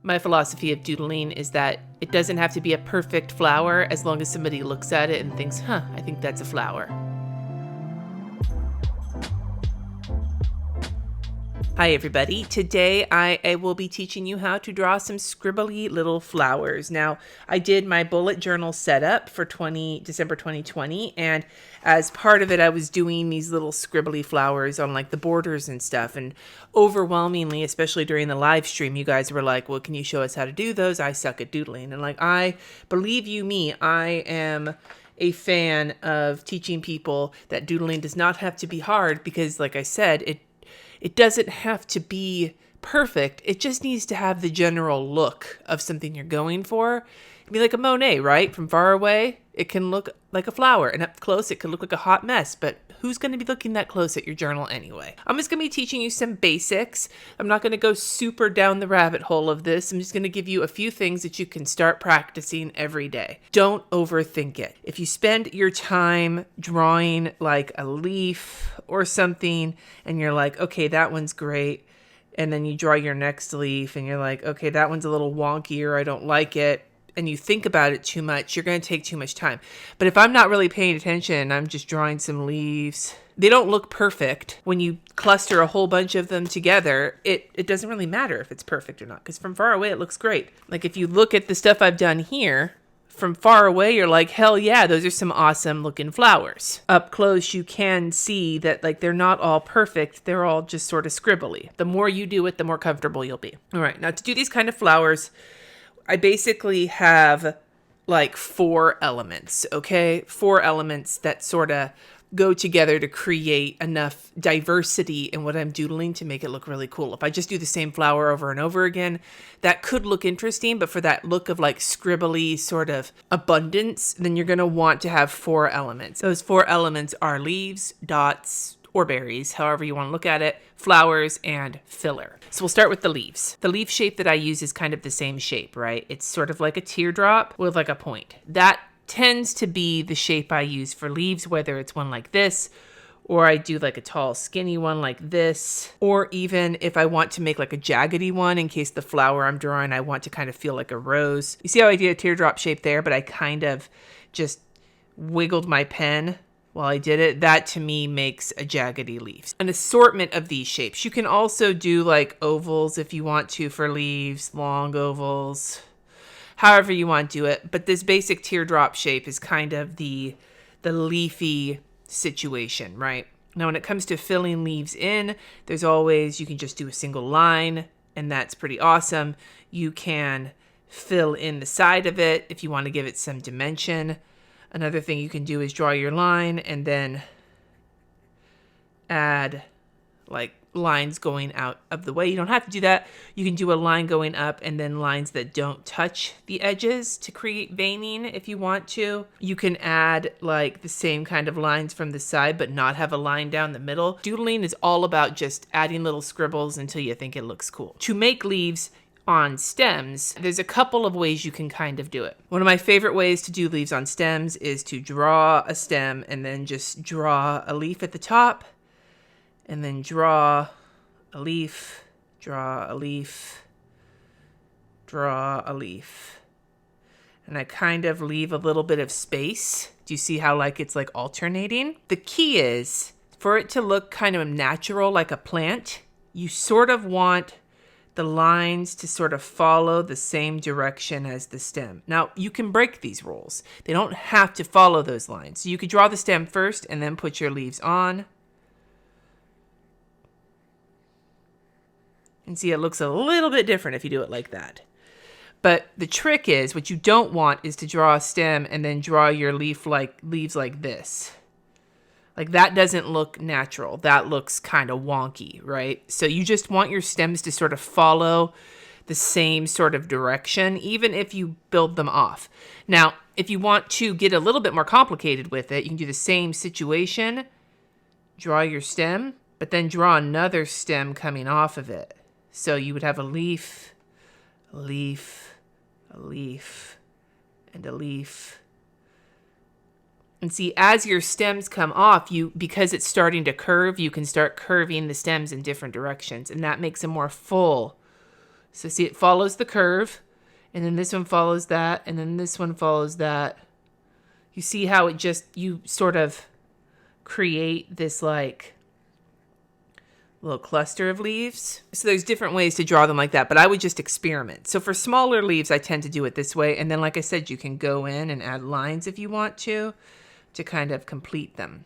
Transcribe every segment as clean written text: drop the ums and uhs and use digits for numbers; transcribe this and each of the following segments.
My philosophy of doodling is that it doesn't have to be a perfect flower as long as somebody looks at it and thinks, huh, I think that's a flower. Hi everybody, today I will be teaching you how to draw some scribbly little flowers. Now, I did my bullet journal setup for December 2020, and as part of it I was doing these little scribbly flowers on like the borders and stuff, and overwhelmingly, especially during the live stream, you guys were like, well, can you show us how to do those? I suck at doodling. And like, I believe you me, I am a fan of teaching people that doodling does not have to be hard because, like I said, it doesn't have to be perfect. It just needs to have the general look of something you're going for. It'd be like a Monet, right? From far away, it can look like a flower, and up close, it could look like a hot mess, but who's going to be looking that close at your journal anyway? I'm just going to be teaching you some basics. I'm not going to go super down the rabbit hole of this. I'm just going to give you a few things that you can start practicing every day. Don't overthink it. If you spend your time drawing like a leaf or something, and you're like, okay, that one's great, and then you draw your next leaf, and you're like, okay, that one's a little wonky, or I don't like it, and you think about it too much, you're going to take too much time. But if I'm not really paying attention, I'm just drawing some leaves, they don't look perfect. When you cluster a whole bunch of them together, it doesn't really matter if it's perfect or not, because from far away, it looks great. Like if you look at the stuff I've done here, from far away, you're like, hell yeah, those are some awesome looking flowers. Up close, you can see that like they're not all perfect. They're all just sort of scribbly. The more you do it, the more comfortable you'll be. All right, now to do these kind of flowers, I basically have like 4 elements, okay? 4 elements that sort of go together to create enough diversity in what I'm doodling to make it look really cool. If I just do the same flower over and over again, that could look interesting, but for that look of like scribbly sort of abundance, then you're going to want to have 4 elements. Those 4 elements are leaves, dots, or berries, however you want to look at it, flowers, and filler. So we'll start with the leaves. The leaf shape that I use is kind of the same shape, right? It's sort of like a teardrop with like a point. That tends to be the shape I use for leaves, whether it's one like this, or I do like a tall skinny one like this, or even if I want to make like a jaggedy one in case the flower I'm drawing, I want to kind of feel like a rose. You see how I did a teardrop shape there, but I kind of just wiggled my pen while I did it. That to me makes a jaggedy leaf. An assortment of these shapes. You can also do like ovals if you want to for leaves, long ovals, however you want to do it. But this basic teardrop shape is kind of the leafy situation, right? Now, when it comes to filling leaves in, there's always, you can just do a single line, and that's pretty awesome. You can fill in the side of it if you want to give it some dimension. Another thing you can do is draw your line and then add like lines going out of the way. You don't have to do that. You can do a line going up and then lines that don't touch the edges to create veining if you want to. You can add like the same kind of lines from the side but not have a line down the middle. Doodling is all about just adding little scribbles until you think it looks cool. To make leaves on stems, there's a couple of ways you can kind of do it. One of my favorite ways to do leaves on stems is to draw a stem and then just draw a leaf at the top, and then draw a leaf, draw a leaf, draw a leaf. And I kind of leave a little bit of space. Do you see how like it's like alternating? The key is for it to look kind of natural like a plant, you sort of want the lines to sort of follow the same direction as the stem. Now, you can break these rules. They don't have to follow those lines. So you could draw the stem first and then put your leaves on. And see, it looks a little bit different if you do it like that. But the trick is, what you don't want is to draw a stem and then draw your leaves like this. Like that doesn't look natural. That looks kind of wonky, right? So you just want your stems to sort of follow the same sort of direction, even if you build them off. Now, if you want to get a little bit more complicated with it, you can do the same situation, draw your stem, but then draw another stem coming off of it. So you would have a leaf, a leaf, a leaf, and a leaf. And see, as your stems come off, because it's starting to curve, you can start curving the stems in different directions. And that makes a more full So see, it follows the curve, and then this one follows that, and then this one follows that. You see how it just, you sort of create this like little cluster of leaves. So there's different ways to draw them like that, but I would just experiment. So for smaller leaves, I tend to do it this way. And then, like I said, you can go in and add lines if you want to kind of complete them.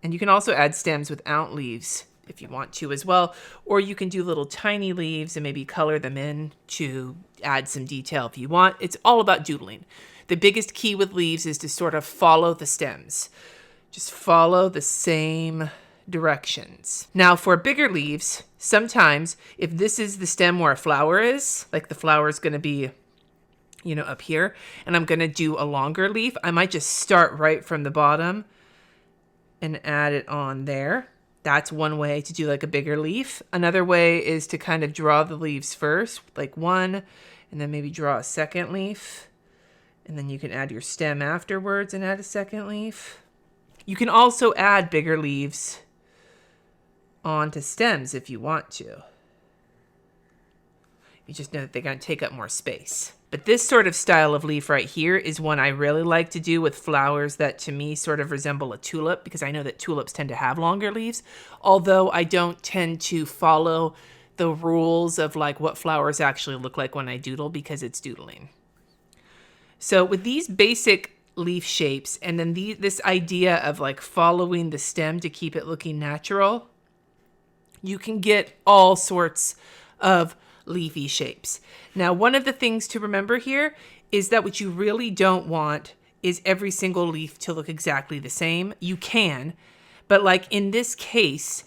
And you can also add stems without leaves if you want to as well. Or you can do little tiny leaves and maybe color them in to add some detail if you want. It's all about doodling. The biggest key with leaves is to sort of follow the stems. Just follow the same directions. Now for bigger leaves, sometimes if this is the stem where a flower is, like the flower is going to be, you know, up here, and I'm going to do a longer leaf, I might just start right from the bottom and add it on there. That's one way to do like a bigger leaf. Another way is to kind of draw the leaves first, like one, and then maybe draw a second leaf. And then you can add your stem afterwards and add a second leaf. You can also add bigger leaves onto stems if you want to. You just know that they're going to take up more space. But this sort of style of leaf right here is one I really like to do with flowers that to me sort of resemble a tulip, because I know that tulips tend to have longer leaves, although I don't tend to follow the rules of like what flowers actually look like when I doodle, because it's doodling. So with these basic leaf shapes, and then this idea of like following the stem to keep it looking natural, you can get all sorts of leafy shapes. Now, one of the things to remember here is that what you really don't want is every single leaf to look exactly the same. You can, but like in this case,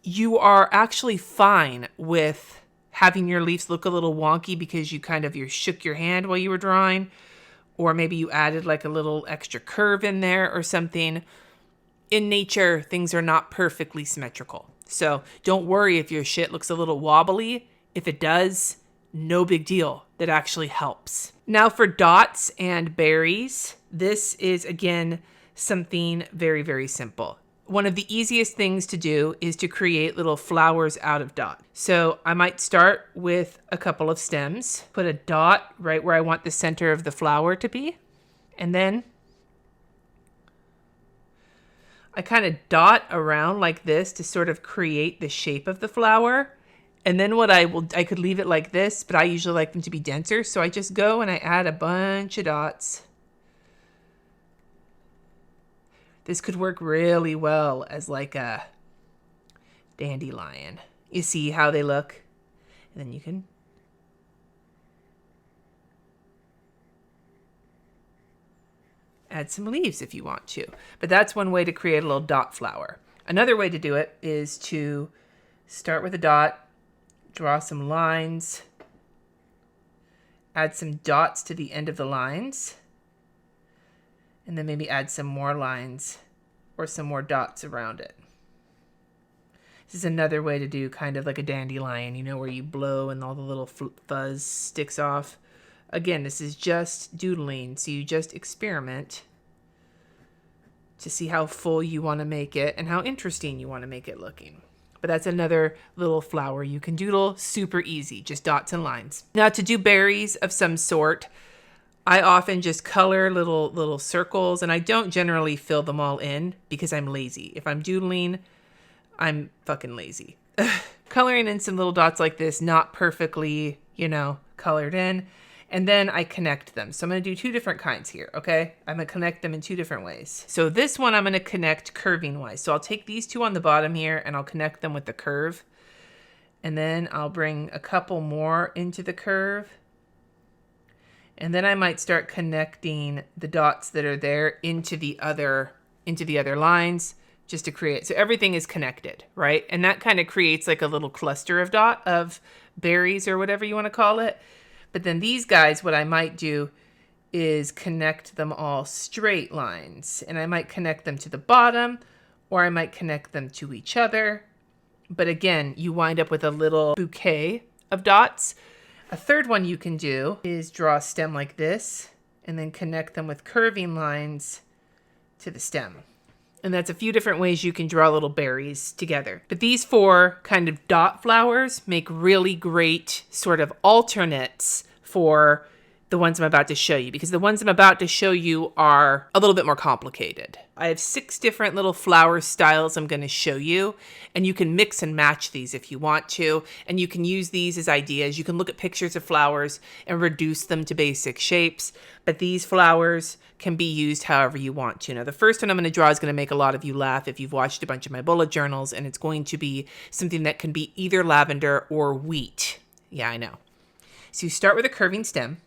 you are actually fine with having your leaves look a little wonky because you shook your hand while you were drawing, or maybe you added like a little extra curve in there or something. In nature, things are not perfectly symmetrical. So don't worry if your shit looks a little wobbly. If it does, no big deal. That actually helps. Now for dots and berries, this is again something very, very simple. One of the easiest things to do is to create little flowers out of dots. So I might start with a couple of stems, put a dot right where I want the center of the flower to be, and then I kind of dot around like this to sort of create the shape of the flower. And then I could leave it like this, but I usually like them to be denser. So I just go and I add a bunch of dots. This could work really well as like a dandelion. You see how they look? And then you can add some leaves if you want to. But that's one way to create a little dot flower. Another way to do it is to start with a dot, draw some lines, add some dots to the end of the lines, and then maybe add some more lines or some more dots around it. This is another way to do kind of like a dandelion, you know, where you blow and all the little fuzz sticks off. Again, this is just doodling, so you just experiment to see how full you want to make it and how interesting you want to make it looking. But that's another little flower you can doodle, super easy, just dots and lines. Now to do berries of some sort, I often just color little circles, and I don't generally fill them all in because I'm lazy. If I'm doodling, I'm fucking lazy. Coloring in some little dots like this, not perfectly, you know, colored in, and then I connect them. So I'm going to do two different kinds here, okay? I'm going to connect them in two different ways. So this one I'm going to connect curving wise. So I'll take these two on the bottom here and I'll connect them with the curve. And then I'll bring a couple more into the curve. And then I might start connecting the dots that are there into the other lines just to create. So everything is connected, right? And that kind of creates like a little cluster of berries or whatever you want to call it. But then these guys, what I might do is connect them all straight lines. And I might connect them to the bottom, or I might connect them to each other. But again, you wind up with a little bouquet of dots. A third one you can do is draw a stem like this and then connect them with curving lines to the stem. And that's a few different ways you can draw little berries together. But these 4 kind of dot flowers make really great sort of alternates for the ones I'm about to show you, because the ones I'm about to show you are a little bit more complicated. I have 6 different little flower styles I'm going to show you, and you can mix and match these if you want to, and you can use these as ideas. You can look at pictures of flowers and reduce them to basic shapes, but these flowers can be used however you want to. Now, the first one I'm going to draw is going to make a lot of you laugh if you've watched a bunch of my bullet journals, and it's going to be something that can be either lavender or wheat. Yeah, I know. So you start with a curving stem,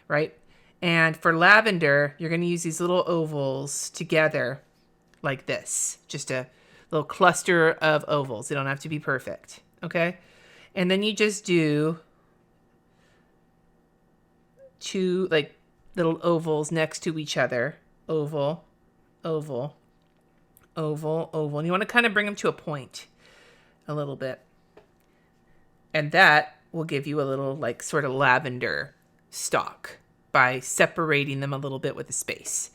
right? And for lavender, you're going to use these little ovals together like this. Just a little cluster of ovals. They don't have to be perfect, okay? And then you just do 2 like little ovals next to each other. Oval, oval, oval, oval. And you want to kind of bring them to a point a little bit. And that will give you a little like sort of lavender stalk by separating them a little bit with a space.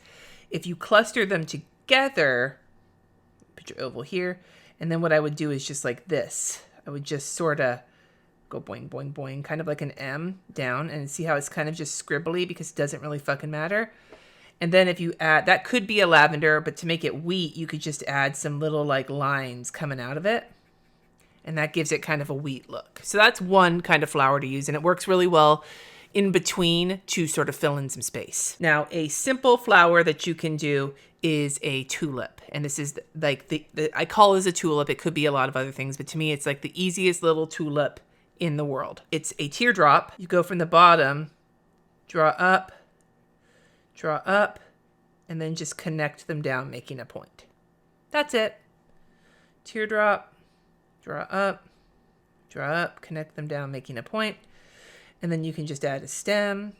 If you cluster them together, put your oval here, and then what I would do is just like this. I would just sort of go boing, boing, boing, kind of like an M down, and see how it's kind of just scribbly because it doesn't really fucking matter. And then if you add, that could be a lavender, but to make it wheat, you could just add some little like lines coming out of it. And that gives it kind of a wheat look. So that's one kind of flower to use, and it works really well in between to sort of fill in some space. Now, a simple flower that you can do is a tulip. And this is like I call this a tulip. It could be a lot of other things, but to me, it's like the easiest little tulip in the world. It's a teardrop. You go from the bottom, draw up, and then just connect them down, making a point. That's it. Teardrop, draw up, connect them down, making a point. And then you can just add a stem,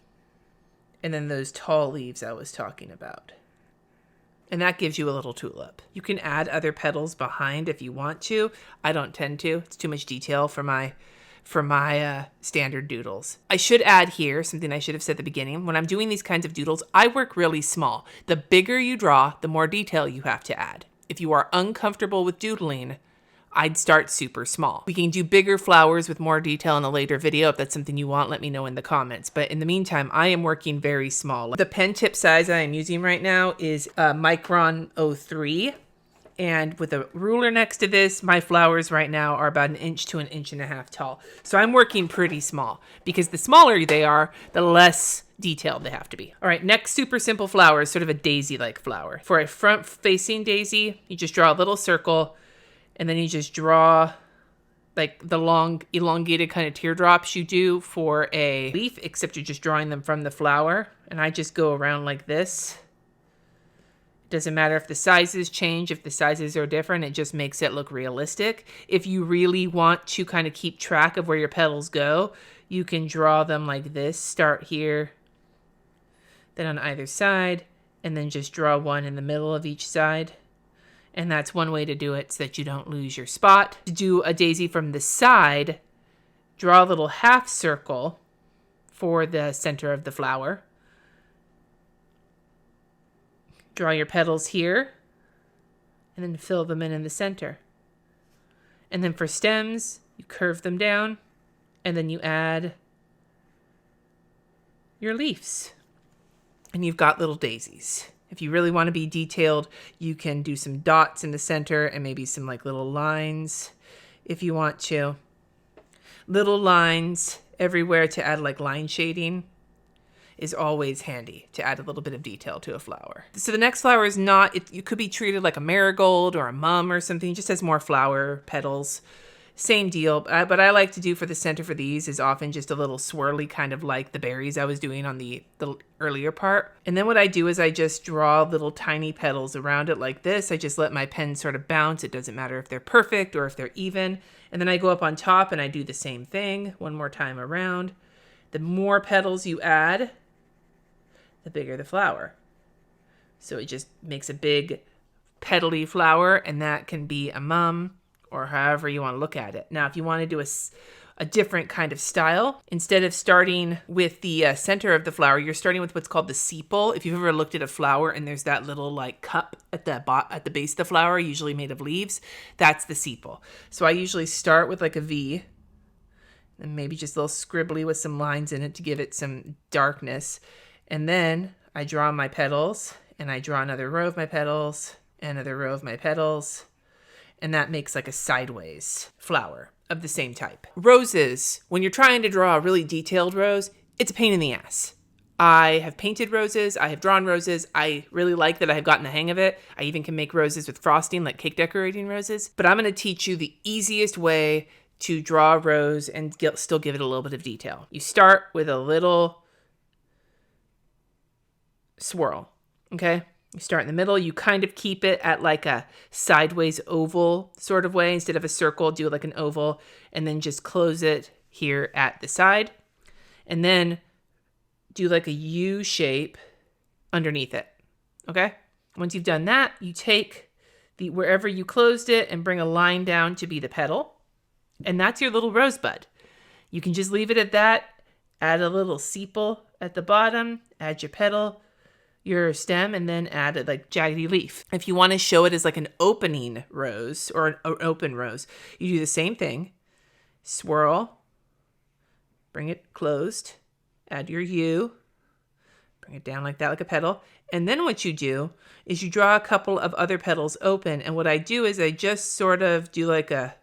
and then those tall leaves I was talking about. And that gives you a little tulip. You can add other petals behind if you want to. I don't tend to. It's too much detail for my standard doodles. I should add here something I should have said at the beginning. When I'm doing these kinds of doodles, I work really small. The bigger you draw, the more detail you have to add. If you are uncomfortable with doodling, I'd start super small. We can do bigger flowers with more detail in a later video. If that's something you want, let me know in the comments. But in the meantime, I am working very small. The pen tip size I am using right now is Micron 03. And with a ruler next to this, my flowers right now are about 1 inch to 1.5 inches tall. So I'm working pretty small because the smaller they are, the less detailed they have to be. All right, next super simple flower is sort of a daisy-like flower. For a front-facing daisy, you just draw a little circle, and then you just draw like the long elongated kind of teardrops you do for a leaf, except you're just drawing them from the flower. And I just go around like this. It doesn't matter if the sizes change, if the sizes are different, it just makes it look realistic. If you really want to kind of keep track of where your petals go, you can draw them like this. Start here, then on either side, and then just draw one in the middle of each side. And that's one way to do it so that you don't lose your spot. To do a daisy from the side, draw a little half circle for the center of the flower. Draw your petals here, and then fill them in the center. And then for stems, you curve them down, and then you add your leaves. And you've got little daisies. If you really want to be detailed, you can do some dots in the center and maybe some like little lines if you want to. Little lines everywhere to add like line shading is always handy to add a little bit of detail to a flower. So the next flower is you could be treated like a marigold or a mum or something. It just has more flower petals. Same deal, but I like to do for the center for these is often just a little swirly, kind of like the berries I was doing on the earlier part. And then what I do is I just draw little tiny petals around it like this. I just let my pen sort of bounce. It doesn't matter if they're perfect or if they're even. And then I go up on top and I do the same thing one more time around. The more petals you add, the bigger the flower. So it just makes a big petally flower, and that can be a mum, or however you want to look at it. Now, if you want to do a different kind of style. Instead of starting with the center of the flower, you're starting with what's called the sepal. If you've ever looked at a flower and there's that little like cup at the base of the flower, usually made of leaves, that's the sepal. So I usually start with like a V, and maybe just a little scribbly with some lines in it to give it some darkness. And then I draw my petals, and I draw another row of my petals, another row of my petals, and that makes like a sideways flower of the same type. Roses, when you're trying to draw a really detailed rose, it's a pain in the ass. I have painted roses, I have drawn roses, I really like that I have gotten the hang of it. I even can make roses with frosting, like cake decorating roses. But I'm going to teach you the easiest way to draw a rose and still give it a little bit of detail. You start with a little swirl, okay? You start in the middle, you kind of keep it at like a sideways oval sort of way. Instead of a circle, do like an oval, and then just close it here at the side. And then do like a U shape underneath it, okay? Once you've done that, you take wherever you closed it and bring a line down to be the petal. And that's your little rosebud. You can just leave it at that, add a little sepal at the bottom, add your petal, your stem, and then add a like jaggedy leaf. If you want to show it as like an opening rose or an open rose, you do the same thing. Swirl, bring it closed, add your U, bring it down like that, like a petal. And then what you do is you draw a couple of other petals open. And what I do is I just sort of do like a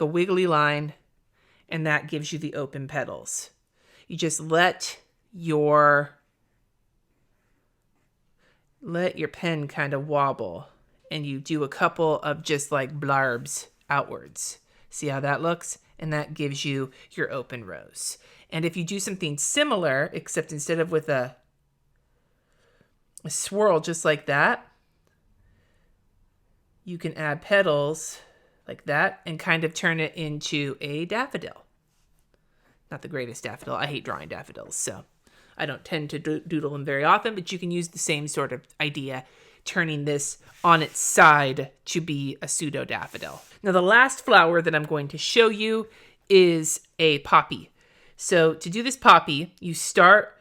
wiggly line, and that gives you the open petals. You just let your pen kind of wobble, and you do a couple of just like blurbs outwards. See how that looks? And that gives you your open rose. And if you do something similar, except instead of with a swirl just like that, you can add petals like that and kind of turn it into a daffodil. Not the greatest daffodil. I hate drawing daffodils, so I don't tend to doodle them very often, but you can use the same sort of idea, turning this on its side to be a pseudo daffodil. Now, the last flower that I'm going to show you is a poppy. So to do this poppy, you start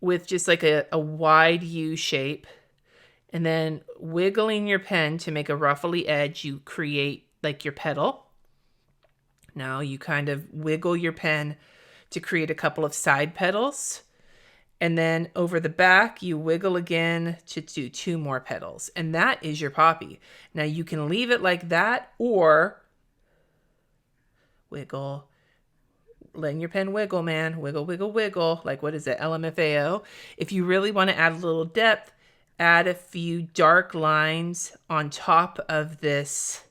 with just like a wide U shape, and then wiggling your pen to make a ruffly edge, you create like your petal. Now you kind of wiggle your pen to create a couple of side petals. And then over the back, you wiggle again to do 2 more petals. And that is your poppy. Now you can leave it like that, or wiggle, letting your pen wiggle, man. Wiggle, wiggle, wiggle. Like, what is it? LMFAO. If you really want to add a little depth, add a few dark lines on top of this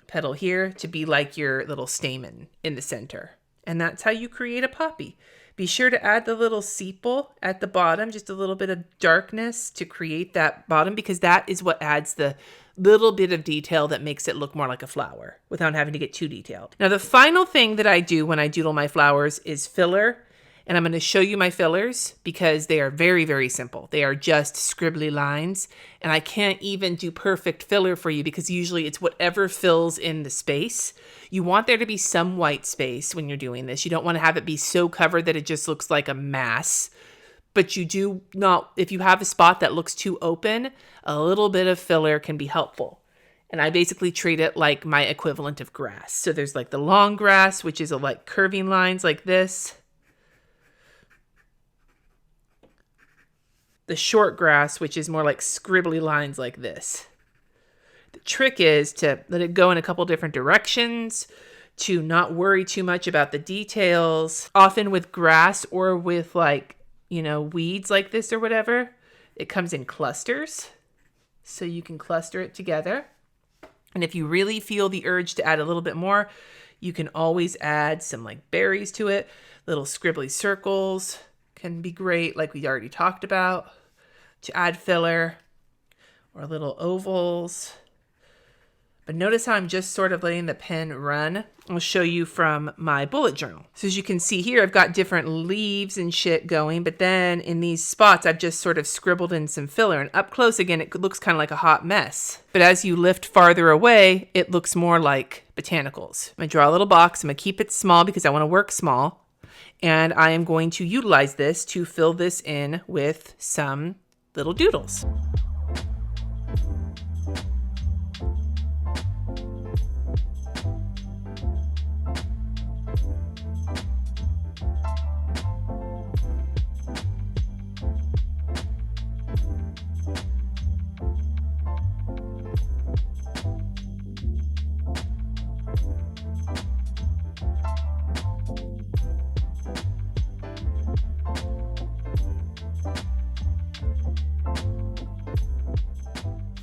petal here to be like your little stamen in the center. And that's how you create a poppy. Be sure to add the little sepal at the bottom, just a little bit of darkness to create that bottom, because that is what adds the little bit of detail that makes it look more like a flower without having to get too detailed. Now, the final thing that I do when I doodle my flowers is filler. And I'm going to show you my fillers because they are very, very simple. They are just scribbly lines. And I can't even do perfect filler for you because usually it's whatever fills in the space. You want there to be some white space when you're doing this. You don't want to have it be so covered that it just looks like a mass. But you do not, if you have a spot that looks too open, a little bit of filler can be helpful. And I basically treat it like my equivalent of grass. So there's like the long grass, which is like curving lines like this. The short grass, which is more like scribbly lines like this. The trick is to let it go in a couple different directions, to not worry too much about the details. Often with grass or with like, weeds like this or whatever, it comes in clusters. So you can cluster it together. And if you really feel the urge to add a little bit more, you can always add some like berries to it. Little scribbly circles can be great, like we already talked about, to add filler, or little ovals. But notice how I'm just sort of letting the pen run. I'll show you from my bullet journal. So as you can see here, I've got different leaves and shit going, but then in these spots, I've just sort of scribbled in some filler. And up close, again, it looks kind of like a hot mess. But as you lift farther away, it looks more like botanicals. I'm gonna draw a little box. I'm gonna keep it small because I wanna work small. And I am going to utilize this to fill this in with some little doodles.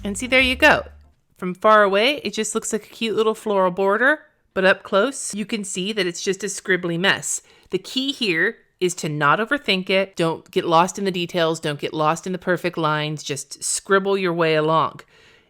And see, there you go. From far away, it just looks like a cute little floral border, but up close, you can see that it's just a scribbly mess. The key here is to not overthink it. Don't get lost in the details. Don't get lost in the perfect lines. Just scribble your way along.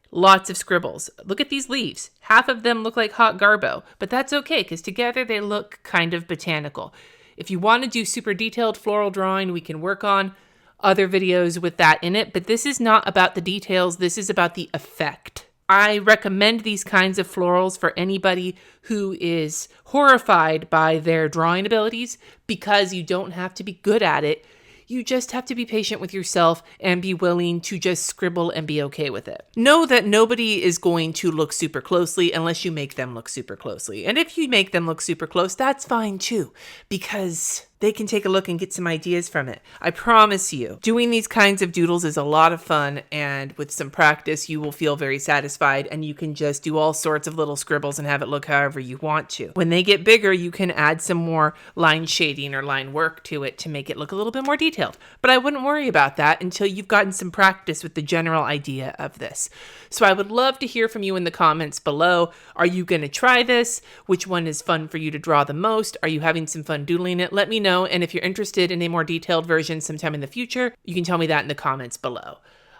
Lots of scribbles. Look at these leaves. Half of them look like hot garbo, but that's okay because together they look kind of botanical. If you want to do super detailed floral drawing, we can work on other videos with that in it, but this is not about the details. This is about the effect. I recommend these kinds of florals for anybody who is horrified by their drawing abilities because you don't have to be good at it. You just have to be patient with yourself and be willing to just scribble and be okay with it. Know that nobody is going to look super closely unless you make them look super closely. And if you make them look super close, that's fine too, because they can take a look and get some ideas from it. I promise you, doing these kinds of doodles is a lot of fun, and with some practice, you will feel very satisfied, and you can just do all sorts of little scribbles and have it look however you want to. When they get bigger, you can add some more line shading or line work to it to make it look a little bit more detailed. But I wouldn't worry about that until you've gotten some practice with the general idea of this. So I would love to hear from you in the comments below. Are you going to try this? Which one is fun for you to draw the most? Are you having some fun doodling it? Let me know. And if you're interested in a more detailed version sometime in the future, you can tell me that in the comments below.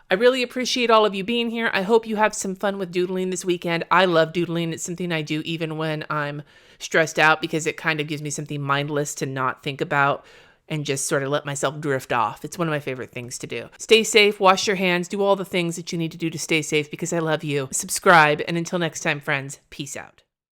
I really appreciate all of you being here. I hope you have some fun with doodling this weekend. I love doodling. It's something I do even when I'm stressed out because it kind of gives me something mindless to not think about and just sort of let myself drift off. It's one of my favorite things to do. Stay safe, wash your hands, do all the things that you need to do to stay safe because I love you. Subscribe, and until next time, friends, peace out.